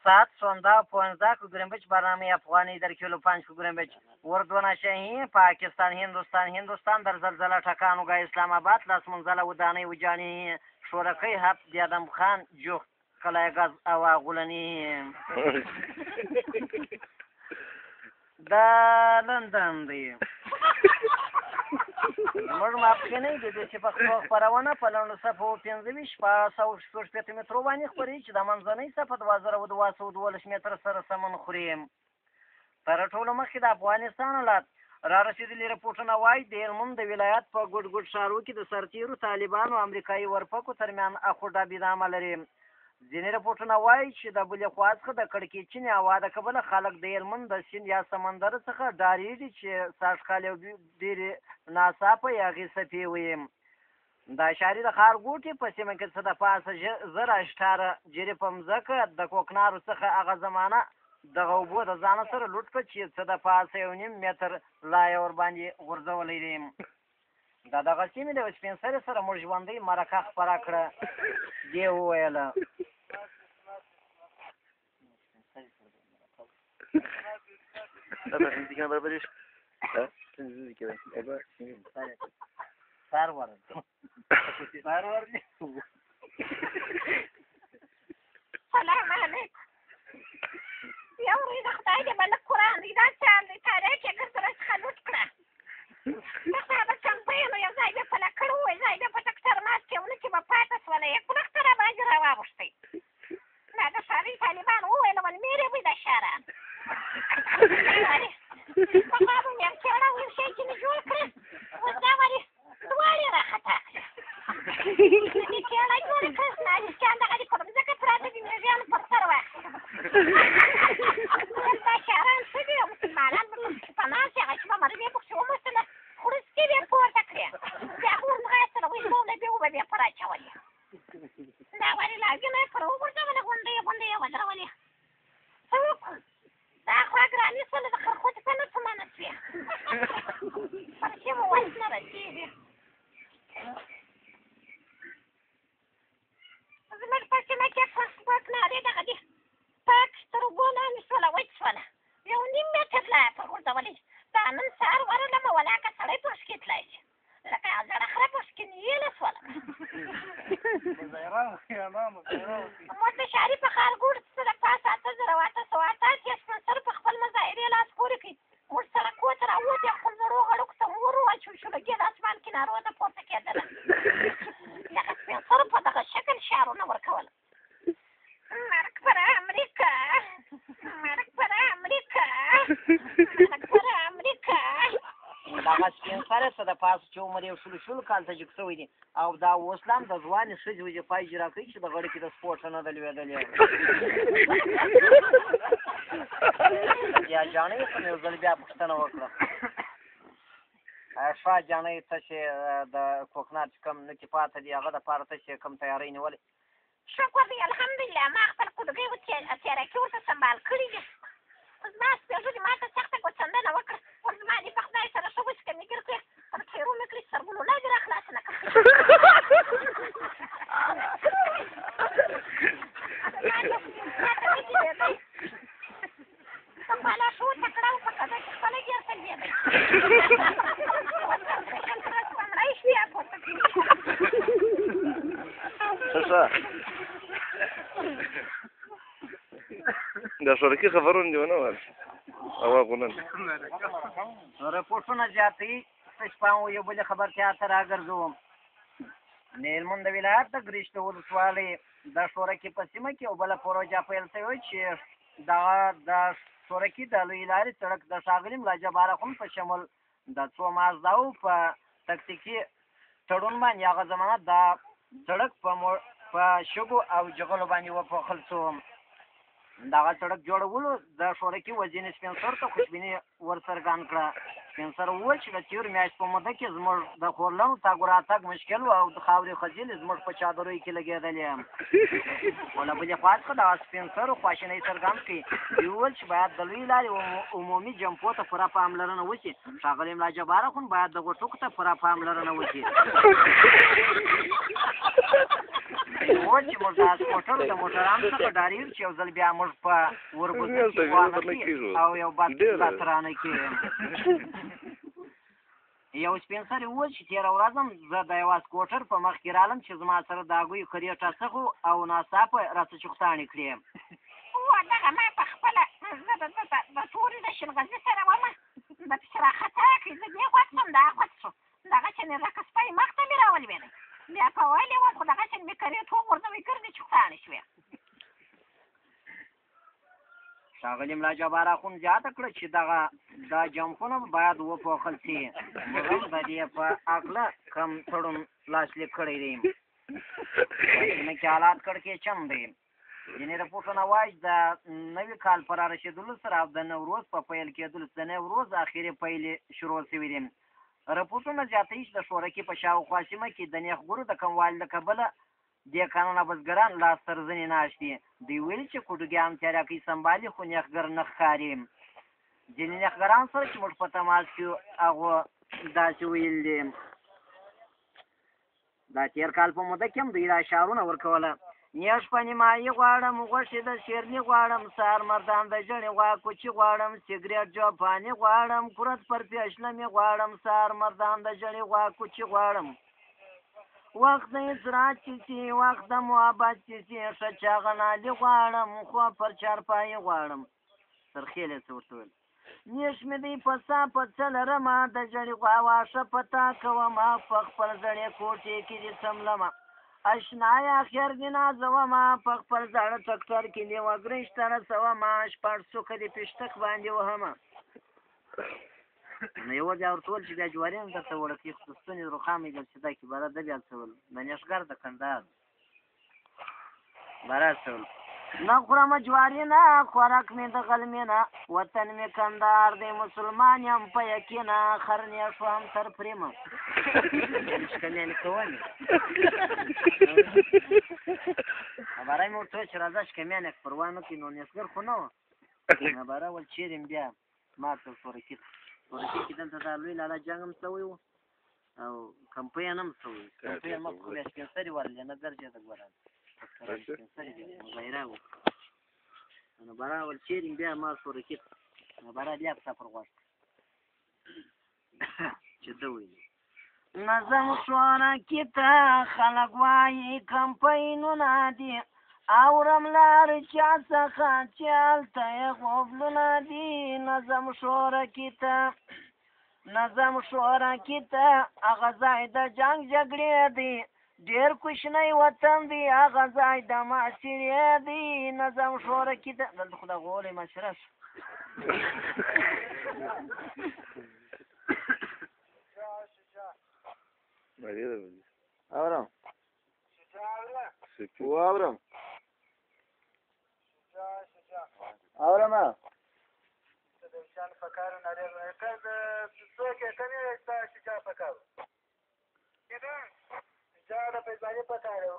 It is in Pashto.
7 16 15 گرنبچ برنامه افغانی در 45 گرنبچ وردونه شهی پاکستان هندوستان در زلزله ټکان وګا اسلام آباد لاس منزله ودانۍ وجانی شورکۍ هب دیادم خان جوخت کلای غاز او غولنی دا لندن دی موږ ماپښینې د دې چې په خپل خپرونه په لنډو صفحو 25 په 160 مترو باندې خپرېږي چې د منځنۍ صفحه 2212 متره سره سمون خوري. تر ټولو مخکې د افغانستان حالات را رسېدلي رپورټونه وایي د هلمند د ولایت په ګډ ښارو کې د سرتېرو طالبانو او امریکایي ورپکو ترمیان اخوډابي ادامه لري. ځینې رپورټونه وایي چې د بلې خوا څخه د کړکېچنې هوا د کبله خلک د هلمند د سیند یا سمندر څخه ډارېږي چې سږکال یو ډېرې ناڅاپه هغې څپې وي. د ښاري د ښارګوټي په سیمه کې څه د پاسه 1018 جرې په مځکه د کوکنارو څخه هغه زمانه دغه اوبو د ځانه سره لوټ کړه چې څه د پاسه 1.5 متر لایه ورباندې غورځولی دی. د دغه سیمې د سپین سرې سره موږ ژوندۍ مرکه خپره کړه. دې وویله سلام علیکم. یو ورځ د خدای د ملک قرآن دی دا چال دی تاریخ یې ګرځره څخه لوټ کړه. د صحابه چمپیانو یو ځای بیا پله کړی ووایي ځای بیا په ټکټر مات کې ونه چې به پاته شوله یې کلکته را باندې را واغوښتی. دا د ښاري طالبان وویل ول میرې وي د شاران پخوا به مې څېړه ویل شی چې مې جوړ کړه اوس دا ولې دواړې را خطا کړه. دې څېړه جوړه کړه ناجسیان دغه دې پر مځکه پراته دي میږیانو پر سر واخلي. دا شاران څه دي او مسلمانان به په ناست هغه چې به مرمې پکښې وموستله خړسکې به یې پورته کړې بیا به ورځغاستله وایي مونه بیا وبه بیا پر اچولې. دا ولې لاګینه یې پر وغورځولې غونډۍ یې ودرولې. څه وکړو دا خوا ګرانې شوله د خرخوټې په نه څه منه شوې پر سیمو وس نه رسېږي. زموږ په سیمه کې کوکنارې دغه دي پاک تر اوبو لاندې شوله وچ شوله 1.5 متر لایه پر غورځولې. دا نن سهار ورغلم ولاکه سړی پوشکې تللی شي لکه زړه خره پوشکې نیېله شوله. موږ د ښاري په ښارګوټ څه د پاسه 8,888 سپین سر په خپل مظاهرې لاس پورې کړي. موږ سړکو ته راووتې خپل زړو غړکو ته مو ور واچو شولګې د اسمان کنارو ته پورته کېدله. دغه سپین سرو په دغه شکل شعرونه ورکول. مرګ پر امریکا مرګ پر امریکا مرګ پر امریکا. دغه سپین سرې څه د پاسه چې عمر یو شلو کال ته جګ شوی دی او دا اوس لا هم د ځوانې ښځې وظیفه اجرا کوي چې د غړي کې د سپورټ نه ده لوېدلې. یا جانۍ څه مې یو ځل بیا پوښتنه وکړه شاه جانۍ ته چې د کوکنار چې کوم نکې پاته دي هغه دپاره ته چې کوم تیاری نیولې. شکر دی الحمدلله ما خپل قدګۍ تیراکي ورته سنبال کړي دي. زما سپېږلي ما ته سخته ګوتڅنډنه وکړه ور زما دې په خدای سره ښه وچکه مې ګیر کړې پر ټیرو مې کړي سرګلو لا دې را خلاصه نه کړه. خپله ښه وتکړه او په کده کې خپله ګیر سلګېدی مړی شوې پورته کړي. دا شورکي خبرونه دي ونه ویل هوا غولن رپورټونه زیاتوي څه شپه یو بلې خبرتیا ته راګرځوم. د هلمند ولایت د ګرشته ولسوالۍ د شورکي په سیمه کې یو بله پروژه پیل شوې چې دغه د شورکي د لویې لارې سړک د ښاغلي ملا جبار اخوند په شمول د څو مازداو په تکتیکي تړون باندې هغه زمانه دا سړک په شګو او جغلو باندې وپوښل شو. دغه سړک جوړولو د شورکي وزیر سپین سر ته خوشبیني ورڅرګند کړه. سپین سر وویل چې د تېرو میاشتو په موده کې زموږ د خورلنو تګ راتګ مشکل و او د خاورې خځلې زموږ په چادرویو کې لګېدلې. خو له بلې خوا څخه دغه سپین سرو خواشینۍ څرګند کړي. دوی وویل چې باید د لویې لارې عمومي جمپو ته پوره پاملرنه وشي. ښاغلي ملا جبار اخوند باید دغو ټکو ته پوره پاملرنه وشي. و چې موږ د سکوټر د موټرانو څخه ډارېږو چې یو ځل بیا موږ په ورګوزه کې وانه کړي او یو بد رانه کړي. یو سپین سرې وویل چې تېره ورځ هم زه د یوه سکوټر په مخ کې رالم چې زما سره د هګیو خریټه څخو او ناڅاپه راته چوښتاڼې کړې. دغه ما په خپله زه د تورې د شلغزي سره ومه د پسې راخطا کړې زه دې غوڅ شوم دا غوڅ شو دغه چې مې لکه سپی مخ ته مې راولوېدی بیا په ویلې وم خو دغه چې مې کرېټ وغورځوي ګردې چوښتاڼې شوې. ښاغلي ملا جبار اخوند زیاته کړه چې دا جمپونه باید وپوښل شي. موږ هم د دې په هکله کم تړون لاسلیک کړی دی. سیمه کې حالات کړکېچن دی. ځینې رپوټونه وایي د نوي کال په رارسېدلو سره او د نوروز په پیل کېدلو د نوروز اخري پیلې شروع شوي دي. رپوټونه زیاتوي چې د شورکي په شاوخوا سیمه کې د نیښګورو د کموالي له کبله دې کانونه بزګران لاس تر زنې ناست دي. دوی ویلي چې کوډوګیان تیارکۍ سمبالي خو نیښګر نه ښکاري. ځینې نیښګران سره چې موږ په تماس کې هغو داسې ویل دي. دا تېر کال په موده کې هم دوی دا اشارونه ورکوله. نیش په نیمایي غواړم غوښې د شیرني غواړم سهار مردان د ژړې غوا کوچي غواړم سګرېټ جاپاني غواړم کورت پر پیشله مې غواړم سهار مردان د ژړې غوا کوچي غواړم وخت د اصرات چې سي وخت د محبت چې سي ښه چاغه نالي غواړم خو پر چارپایي غواړم. سرخیل یې څه ورته ویل نیش مې دی په سا په څه لرمه د ژړې غوا واښه په تا کومه په خپل زړې کوټې کې دې څملمه اشنایا خیر دې نازومه په خپل زاړه ټکټر کې دې وګرۍ شته رسومه شپږ څوکه دې پشتک باندې وهمه. نو یوه بیا ورته وویل چې بیا جواري هم درته وړکې خو د ستونې روښانه یې چې دا کې باره ده بیا څه ویل د نیشګر د کندهار باره څه ویل نه خورمه جواري نه خوراک مې د غلمې نه وطن مې کندهار دی مسلمان یم په یقینه خر نیش هم تر پرېمه شکمیانې کومې باره مې ورته ویل چې راځه شکمیانې پروا نه کړي نو نیشګر خو نه وه باره ول چیرې م بیا ما ته سورکي کې دلته دا لوی لالا جنګ هم شوی و او کمپین هم شوی کمپین مخ خو بیا سپین سري ورلې نه درجه د ګوران سپین سري دی مظاهره و نو باره ول چیرې بیا ما سورکي نو باره بیا په سفر غوښت چې ده ویلي نظم شورکي ته خلک وایي کمپینونه دي اورم لار چا څخه چې هلته یې غوبلونه دي نظم شورکي ته هغه ځای د جنګ جګړې دی ډېر کوچنی وطن دی هغه ځای د معاشرې دی نظم شورکي ته دلته خو د غولې معاشره شو اورم واورم اورم د شان فکر نه لري کله څوک یې کوي چې شجاع فکر کده شجاع د پیژنې پکاره